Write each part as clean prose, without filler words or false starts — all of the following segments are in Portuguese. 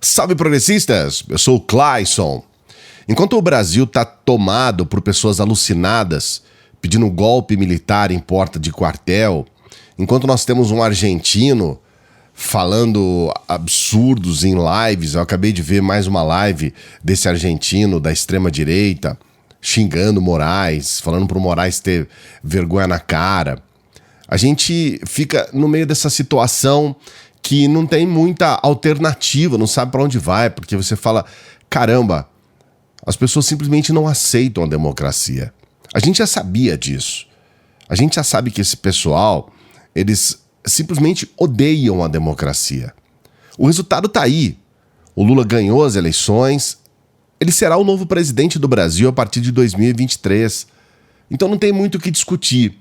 Salve progressistas, eu sou o Clayson. Enquanto o Brasil está tomado por pessoas alucinadas, pedindo golpe militar em porta de quartel, enquanto nós temos um argentino falando absurdos em lives, eu acabei de ver mais uma live desse argentino da extrema-direita, xingando Moraes, falando pro Moraes ter vergonha na cara. A gente fica no meio dessa situação que não tem muita alternativa, não sabe para onde vai, porque você fala, caramba, as pessoas simplesmente não aceitam a democracia. A gente já sabia disso. A gente já sabe que esse pessoal, eles simplesmente odeiam a democracia. O resultado tá aí. O Lula ganhou as eleições, ele será o novo presidente do Brasil a partir de 2023. Então não tem muito o que discutir.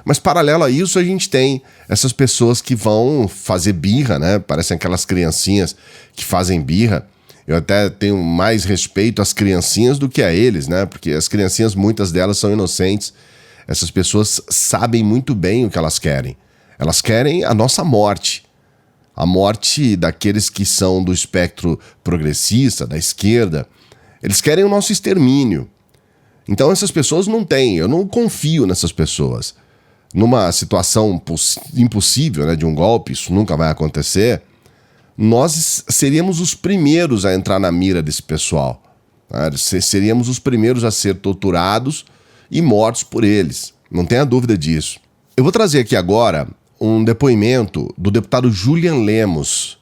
Mas paralelo a isso a gente tem essas pessoas que vão fazer birra, né? Parecem aquelas criancinhas que fazem birra. Eu até tenho mais respeito às criancinhas do que a eles, né? Porque as criancinhas, muitas delas são inocentes. Essas pessoas sabem muito bem o que elas querem. Elas querem a nossa morte. A morte daqueles que são do espectro progressista, da esquerda. Eles querem o nosso extermínio. Então essas pessoas não têm. Eu não confio nessas pessoas. Numa situação impossível, né, de um golpe, isso nunca vai acontecer, nós seríamos os primeiros a entrar na mira desse pessoal. Né? Seríamos os primeiros a ser torturados e mortos por eles. Não tenha dúvida disso. Eu vou trazer aqui agora um depoimento do deputado Julian Lemos.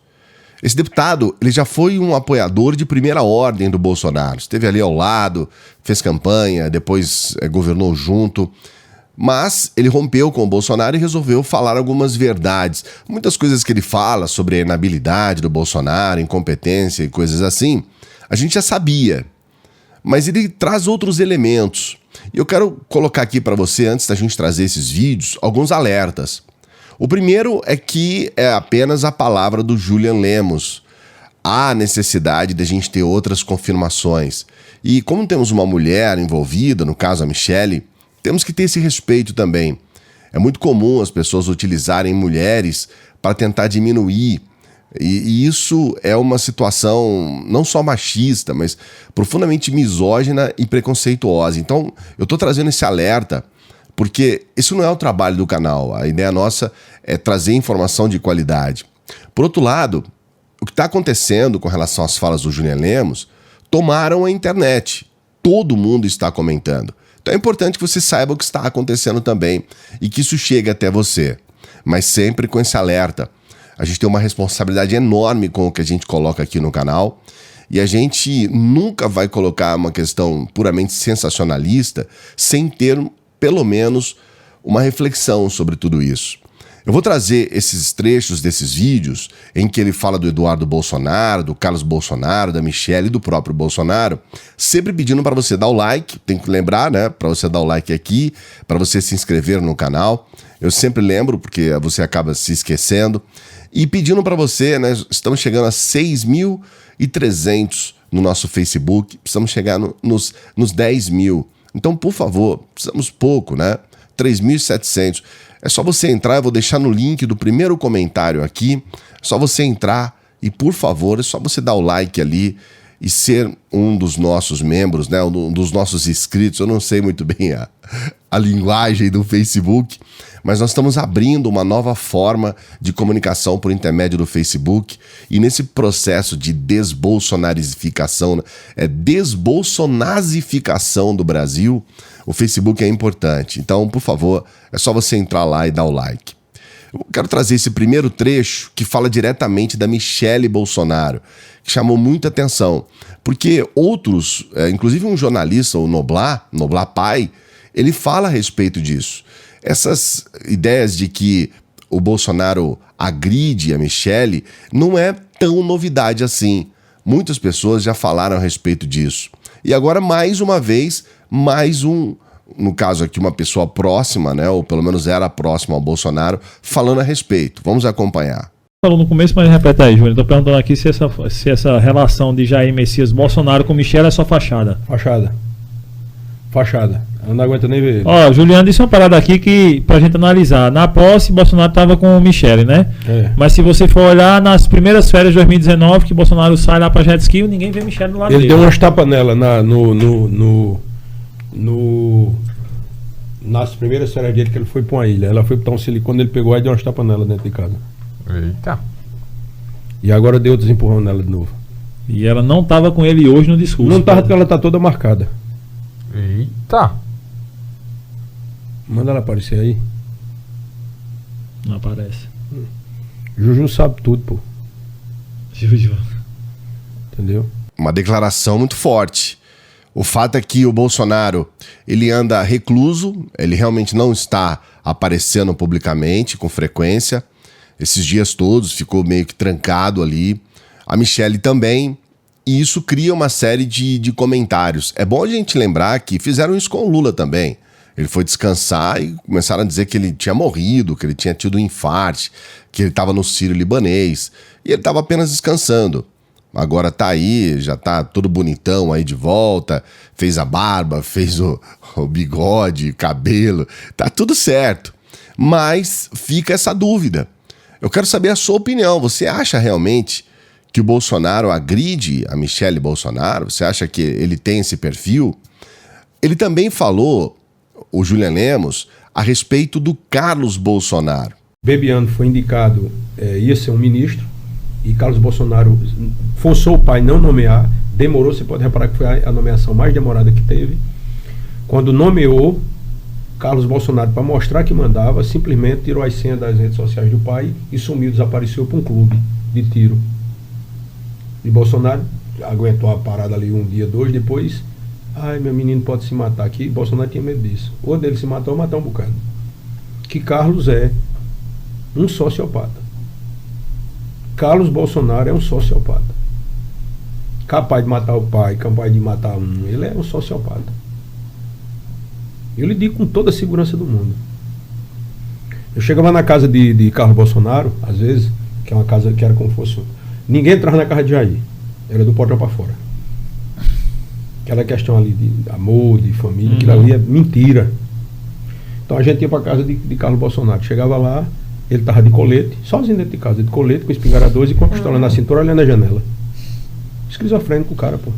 Esse deputado, ele já foi um apoiador de primeira ordem do Bolsonaro. Esteve ali ao lado, fez campanha, depois governou junto. Mas ele rompeu com o Bolsonaro e resolveu falar algumas verdades. Muitas coisas que ele fala sobre a inabilidade do Bolsonaro, incompetência e coisas assim, a gente já sabia. Mas ele traz outros elementos. E eu quero colocar aqui para você, antes da gente trazer esses vídeos, alguns alertas. O primeiro é que é apenas a palavra do Julian Lemos. Há necessidade de a gente ter outras confirmações. E como temos uma mulher envolvida, no caso a Michelle, temos que ter esse respeito também. É muito comum as pessoas utilizarem mulheres para tentar diminuir. E isso é uma situação não só machista, mas profundamente misógina e preconceituosa. Então, eu estou trazendo esse alerta porque isso não é o trabalho do canal. A ideia nossa é trazer informação de qualidade. Por outro lado, o que está acontecendo com relação às falas do Julian Lemos tomaram a internet. Todo mundo está comentando. Então é importante que você saiba o que está acontecendo também e que isso chegue até você. Mas sempre com esse alerta. A gente tem uma responsabilidade enorme com o que a gente coloca aqui no canal e a gente nunca vai colocar uma questão puramente sensacionalista sem ter, pelo menos, uma reflexão sobre tudo isso. Eu vou trazer esses trechos desses vídeos em que ele fala do Eduardo Bolsonaro, do Carlos Bolsonaro, da Michelle e do próprio Bolsonaro, sempre pedindo para você dar o like, tem que lembrar, né, para você dar o like aqui, para você se inscrever no canal. Eu sempre lembro, porque você acaba se esquecendo. E pedindo para você, né, estamos chegando a 6.300 no nosso Facebook, precisamos chegar nos 10 mil. Então, por favor, precisamos pouco, né? 3.700. É só você entrar, eu vou deixar no link do primeiro comentário aqui, é só você entrar e, por favor, é só você dar o like ali e ser um dos nossos membros, né, um dos nossos inscritos. Eu não sei muito bem a linguagem do Facebook, mas nós estamos abrindo uma nova forma de comunicação por intermédio do Facebook e nesse processo de desbolsonarificação, né, desbolsonazificação do Brasil, o Facebook é importante. Então, por favor, é só você entrar lá e dar o like. Eu quero trazer esse primeiro trecho que fala diretamente da Michelle Bolsonaro, que chamou muita atenção, porque outros, inclusive um jornalista, o Noblar Pai, ele fala a respeito disso. Essas ideias de que o Bolsonaro agride a Michelle não é tão novidade assim. Muitas pessoas já falaram a respeito disso. E agora, mais uma vez, no caso aqui, uma pessoa próxima, né, ou pelo menos era próxima ao Bolsonaro, falando a respeito. Vamos acompanhar. Falou no começo, mas repete aí, Júlio. Estou perguntando aqui se essa relação de Jair Messias Bolsonaro com Michelle é só fachada. Fachada. Ela não aguenta nem ver ele. Ó, Juliano disse uma parada aqui que pra gente analisar. Na posse, Bolsonaro tava com o Michele, né? É. Mas se você for olhar nas primeiras férias de 2019, que Bolsonaro sai lá pra jet ski, ninguém vê Michele do lado Ele dele. deu umas tapas nela nas primeiras férias dele, que ele foi pra uma ilha. Ela foi botar um silicone, quando ele pegou, aí deu umas tapas nela dentro de casa. Eita. E agora deu outros empurrão nela de novo. E ela não tava com ele hoje no discurso. Não tava porque ela tá toda marcada. Eita. Manda ela aparecer aí. Não aparece. Juju sabe tudo, pô. Juju. Entendeu? Uma declaração muito forte. O fato é que o Bolsonaro, ele anda recluso, ele realmente não está aparecendo publicamente com frequência. Esses dias todos ficou meio que trancado ali. A Michele também. E isso cria uma série de comentários. É bom a gente lembrar que fizeram isso com o Lula também. Ele foi descansar e começaram a dizer que ele tinha morrido, que ele tinha tido um infarte, que ele estava no Sírio-Libanês. E ele estava apenas descansando. Agora tá aí, já tá todo bonitão aí de volta, fez a barba, fez o bigode, cabelo, tá tudo certo. Mas fica essa dúvida. Eu quero saber a sua opinião. Você acha realmente que o Bolsonaro agride a Michele Bolsonaro? Você acha que ele tem esse perfil? Ele também falou, o Julian Lemos, a respeito do Carlos Bolsonaro. Bebiano foi indicado, ia ser um ministro, e Carlos Bolsonaro forçou o pai não nomear, demorou, você pode reparar que foi a nomeação mais demorada que teve. Quando nomeou, Carlos Bolsonaro, para mostrar que mandava, simplesmente tirou as senhas das redes sociais do pai e sumiu, desapareceu para um clube de tiro. E Bolsonaro aguentou a parada ali um dia, dois, depois, ai, meu menino pode se matar aqui. Bolsonaro tinha medo disso. Ou dele se matar ou matar um bocado. Que Carlos é um sociopata. Carlos Bolsonaro é um sociopata. Capaz de matar o pai, capaz de matar um. Ele é um sociopata. Eu lhe digo com toda a segurança do mundo. Eu chegava na casa de Carlos Bolsonaro, às vezes, que é uma casa que era como fosse. Ninguém entrava na casa de Jair. Era do portão para fora. Aquela questão ali de amor, de família, aquilo ali é mentira. Então a gente ia para casa de Carlos Bolsonaro. Chegava lá, ele estava de colete, sozinho dentro de casa, de colete, com espingarda 12 e com a pistola na cintura, olhando a janela. Esquizofrênico o cara, pô.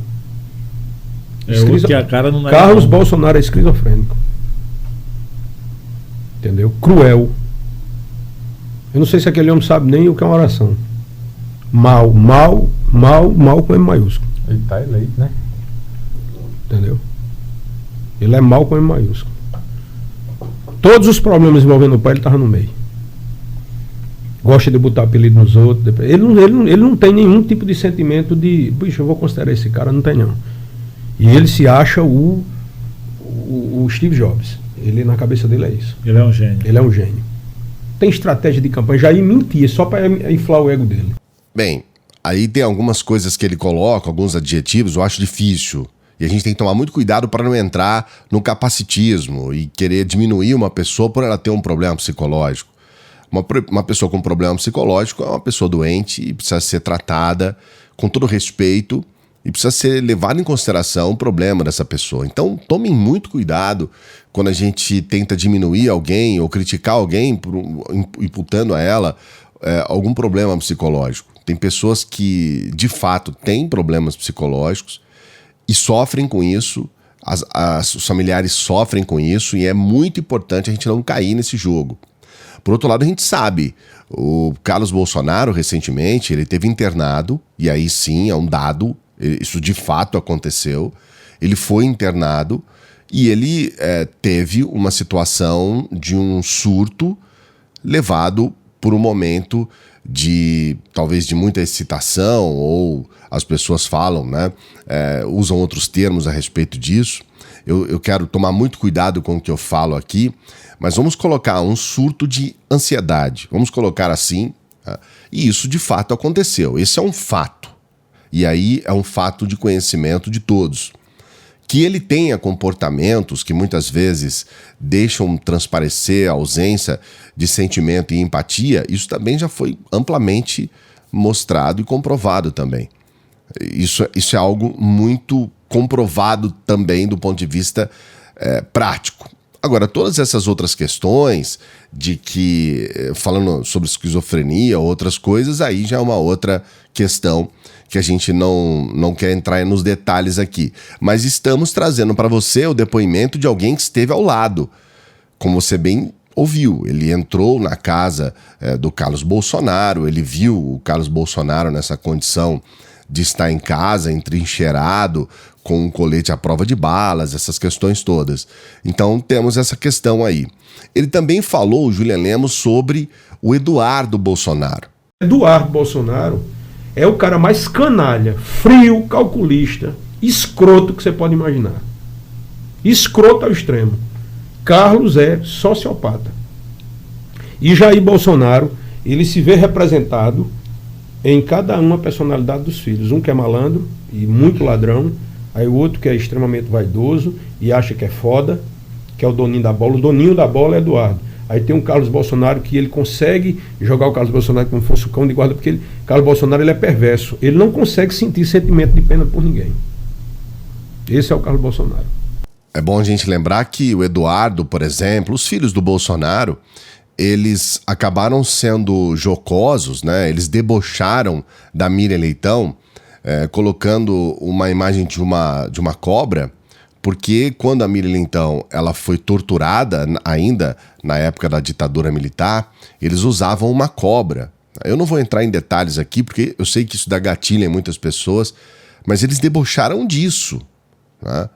Que a cara não é Carlos Bolsonaro é esquizofrênico. Entendeu? Cruel. Eu não sei se aquele homem sabe nem o que é uma oração. Mal com M maiúsculo. Ele tá eleito, né? Entendeu? Ele é mal com M maiúsculo. Todos os problemas envolvendo o pai, ele estava no meio. Gosta de botar apelido nos outros. Ele não tem nenhum tipo de sentimento de, bicho, eu vou considerar esse cara, não tem não. E ele se acha o Steve Jobs. Ele, na cabeça dele, é isso. Ele é um gênio. Ele é um gênio. Tem estratégia de campanha, já ia mentir, só para inflar o ego dele. Bem, aí tem algumas coisas que ele coloca, alguns adjetivos, eu acho difícil. E a gente tem que tomar muito cuidado para não entrar no capacitismo e querer diminuir uma pessoa por ela ter um problema psicológico. Uma pessoa com problema psicológico é uma pessoa doente e precisa ser tratada com todo respeito e precisa ser levado em consideração o problema dessa pessoa. Então, tomem muito cuidado quando a gente tenta diminuir alguém ou criticar alguém imputando a ela algum problema psicológico. Tem pessoas que, de fato, têm problemas psicológicos e sofrem com isso, os familiares sofrem com isso, e é muito importante a gente não cair nesse jogo. Por outro lado, a gente sabe, o Carlos Bolsonaro, recentemente, ele teve internado, e aí sim, é um dado, isso de fato aconteceu, ele foi internado, e ele teve uma situação de um surto levado por um momento talvez de muita excitação, ou as pessoas falam, né, usam outros termos a respeito disso. Eu quero tomar muito cuidado com o que eu falo aqui, mas vamos colocar um surto de ansiedade, vamos colocar assim, e isso de fato aconteceu, esse é um fato, e aí é um fato de conhecimento de todos. Que ele tenha comportamentos que muitas vezes deixam transparecer a ausência de sentimento e empatia, isso também já foi amplamente mostrado e comprovado também. Isso é algo muito comprovado também do ponto de vista prático. Agora, todas essas outras questões de que, falando sobre esquizofrenia, outras coisas, aí já é uma outra questão que a gente não quer entrar nos detalhes aqui. Mas estamos trazendo para você o depoimento de alguém que esteve ao lado. Como você bem ouviu, ele entrou na casa do Carlos Bolsonaro, ele viu o Carlos Bolsonaro nessa condição de estar em casa, entrincheirado, com um colete à prova de balas, essas questões todas. Então temos essa questão aí. Ele também falou, o Julian Lemos, sobre o Eduardo Bolsonaro. Eduardo Bolsonaro é o cara mais canalha, frio, calculista, escroto que você pode imaginar. Escroto ao extremo. Carlos é sociopata. E Jair Bolsonaro, ele se vê representado em cada uma personalidade dos filhos. Um que é malandro e muito ladrão, aí o outro que é extremamente vaidoso e acha que é foda, que é o doninho da bola. O doninho da bola é Eduardo. Aí tem o Carlos Bolsonaro, que ele consegue jogar o Carlos Bolsonaro como se fosse o cão de guarda, porque Carlos Bolsonaro ele é perverso. Ele não consegue sentir sentimento de pena por ninguém. Esse é o Carlos Bolsonaro. É bom a gente lembrar que o Eduardo, por exemplo, os filhos do Bolsonaro, eles acabaram sendo jocosos, né? Eles debocharam da Miriam Leitão, colocando uma imagem de uma cobra, porque quando a Miriam Leitão ela foi torturada ainda na época da ditadura militar, eles usavam uma cobra. Eu não vou entrar em detalhes aqui, porque eu sei que isso dá gatilho em muitas pessoas, mas eles debocharam disso, né?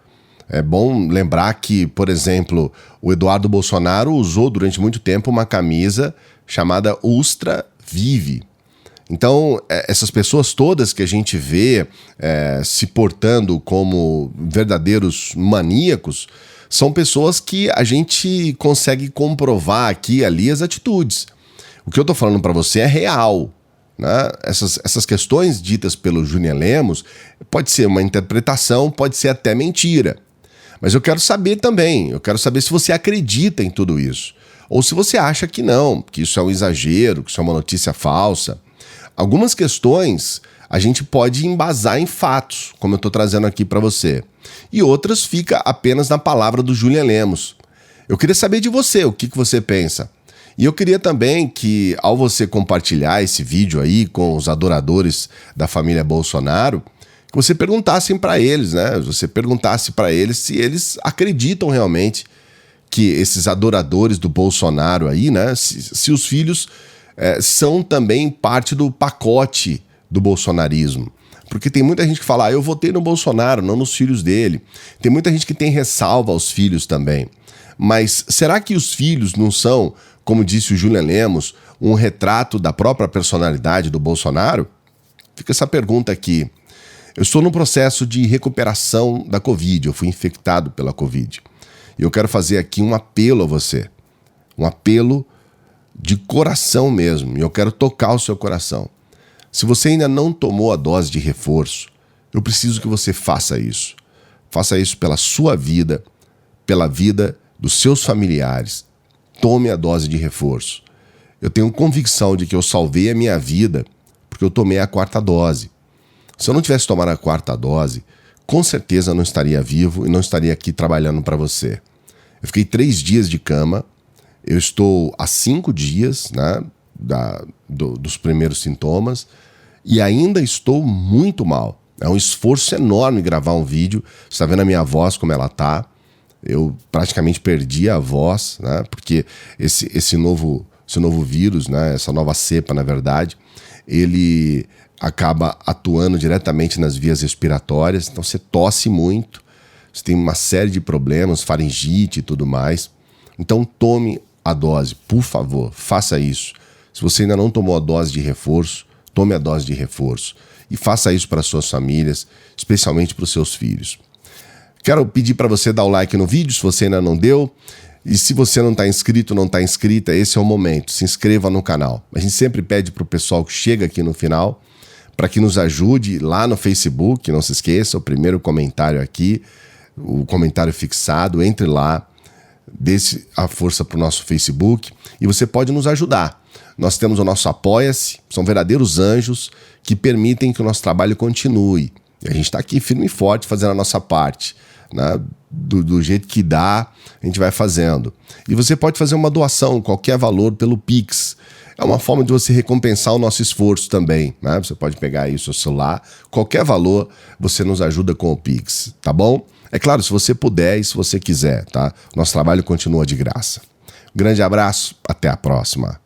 É bom lembrar que, por exemplo, o Eduardo Bolsonaro usou durante muito tempo uma camisa chamada Ustra Vive. Então, essas pessoas todas que a gente vê se portando como verdadeiros maníacos são pessoas que a gente consegue comprovar aqui e ali as atitudes. O que eu tô falando para você é real, né? Essas questões ditas pelo Julian Lemos pode ser uma interpretação, pode ser até mentira. Mas eu quero saber também, eu quero saber se você acredita em tudo isso. Ou se você acha que não, que isso é um exagero, que isso é uma notícia falsa. Algumas questões a gente pode embasar em fatos, como eu estou trazendo aqui para você. E outras fica apenas na palavra do Julian Lemos. Eu queria saber de você, o que você pensa. E eu queria também que, ao você compartilhar esse vídeo aí com os adoradores da família Bolsonaro, que você perguntasse para eles, né? Você perguntasse para eles se eles acreditam realmente que esses adoradores do Bolsonaro aí, né? Se os filhos são também parte do pacote do bolsonarismo. Porque tem muita gente que fala, eu votei no Bolsonaro, não nos filhos dele. Tem muita gente que tem ressalva aos filhos também. Mas será que os filhos não são, como disse o Julian Lemos, um retrato da própria personalidade do Bolsonaro? Fica essa pergunta aqui. Eu estou no processo de recuperação da Covid, eu fui infectado pela Covid. E eu quero fazer aqui um apelo a você, um apelo de coração mesmo, e eu quero tocar o seu coração. Se você ainda não tomou a dose de reforço, eu preciso que você faça isso. Faça isso pela sua vida, pela vida dos seus familiares. Tome a dose de reforço. Eu tenho convicção de que eu salvei a minha vida porque eu tomei a 4ª dose. Se eu não tivesse tomado a 4ª dose, com certeza eu não estaria vivo e não estaria aqui trabalhando para você. Eu fiquei 3 dias de cama, eu estou há 5 dias, né, dos primeiros sintomas e ainda estou muito mal. É um esforço enorme gravar um vídeo. Você está vendo a minha voz como ela está. Eu praticamente perdi a voz, né, porque esse novo vírus, né, essa nova cepa, na verdade, ele acaba atuando diretamente nas vias respiratórias, então você tosse muito, você tem uma série de problemas, faringite e tudo mais. Então tome a dose, por favor, faça isso. Se você ainda não tomou a dose de reforço, tome a dose de reforço e faça isso para suas famílias, especialmente para os seus filhos. Quero pedir para você dar o like no vídeo, se você ainda não deu. E se você não está inscrito, não está inscrita, esse é o momento. Se inscreva no canal. A gente sempre pede para o pessoal que chega aqui no final para que nos ajude lá no Facebook. Não se esqueça, o primeiro comentário aqui, o comentário fixado, entre lá, dê a força para o nosso Facebook e você pode nos ajudar. Nós temos o nosso Apoia-se, são verdadeiros anjos que permitem que o nosso trabalho continue. E a gente está aqui firme e forte fazendo a nossa parte, né? do jeito que dá, a gente vai fazendo. E você pode fazer uma doação, qualquer valor, pelo Pix. É uma forma de você recompensar o nosso esforço também, né? Você pode pegar aí o seu celular, qualquer valor, você nos ajuda com o Pix, tá bom? É claro, se você puder e se você quiser, tá? Nosso trabalho continua de graça. Grande abraço, até a próxima.